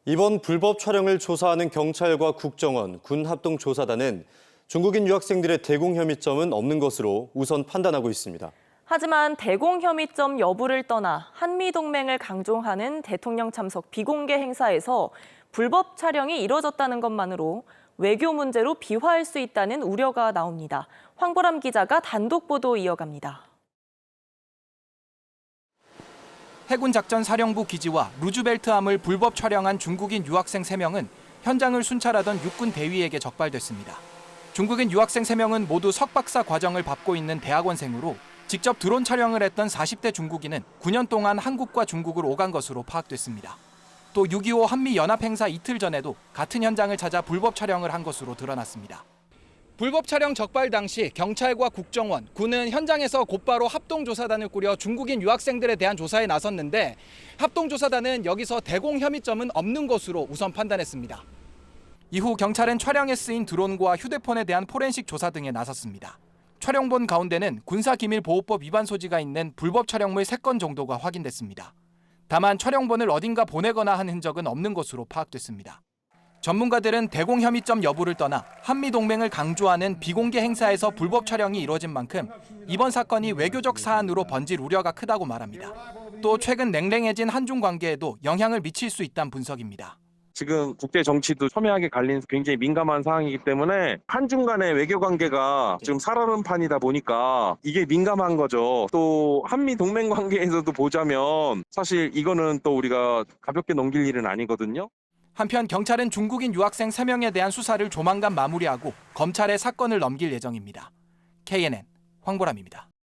이번 불법 촬영을 조사하는 경찰과 국정원, 군합동조사단은 중국인 유학생들의 대공 혐의점은 없는 것으로 우선 판단하고 있습니다. 하지만 대공 혐의점 여부를 떠나 한미동맹을 강조하는 대통령 참석 비공개 행사에서 불법 촬영이 이뤄졌다는 것만으로 외교 문제로 비화할 수 있다는 우려가 나옵니다. 황보람 기자가 단독 보도 이어갑니다. 해군작전사령부 기지와 루즈벨트함을 불법 촬영한 중국인 유학생 3명은 현장을 순찰하던 육군 대위에게 적발됐습니다. 중국인 유학생 3명은 모두 석박사 과정을 밟고 있는 대학원생으로 직접 드론 촬영을 했던 40대 중국인은 9년 동안 한국과 중국을 오간 것으로 파악됐습니다. 또 6.25 한미연합행사 이틀 전에도 같은 현장을 찾아 불법 촬영을 한 것으로 드러났습니다. 불법 촬영 적발 당시 경찰과 국정원, 군은 현장에서 곧바로 합동조사단을 꾸려 중국인 유학생들에 대한 조사에 나섰는데 합동조사단은 여기서 대공 혐의점은 없는 것으로 우선 판단했습니다. 이후 경찰은 촬영에 쓰인 드론과 휴대폰에 대한 포렌식 조사 등에 나섰습니다. 촬영본 가운데는 군사기밀보호법 위반 소지가 있는 불법 촬영물 3건 정도가 확인됐습니다. 다만 촬영본을 어딘가 보내거나 한 흔적은 없는 것으로 파악됐습니다. 전문가들은 대공 혐의점 여부를 떠나 한미동맹을 강조하는 비공개 행사에서 불법 촬영이 이뤄진 만큼 이번 사건이 외교적 사안으로 번질 우려가 크다고 말합니다. 또 최근 냉랭해진 한중 관계에도 영향을 미칠 수 있다는 분석입니다. 지금 국제 정치도 첨예하게 갈린 굉장히 민감한 상황이기 때문에 한중 간의 외교 관계가 지금 살얼음 판이다 보니까 이게 민감한 거죠. 또 한미 동맹 관계에서도 보자면 사실 이거는 또 우리가 가볍게 넘길 일은 아니거든요. 한편 경찰은 중국인 유학생 3명에 대한 수사를 조만간 마무리하고 검찰에 사건을 넘길 예정입니다. KNN 황보람입니다.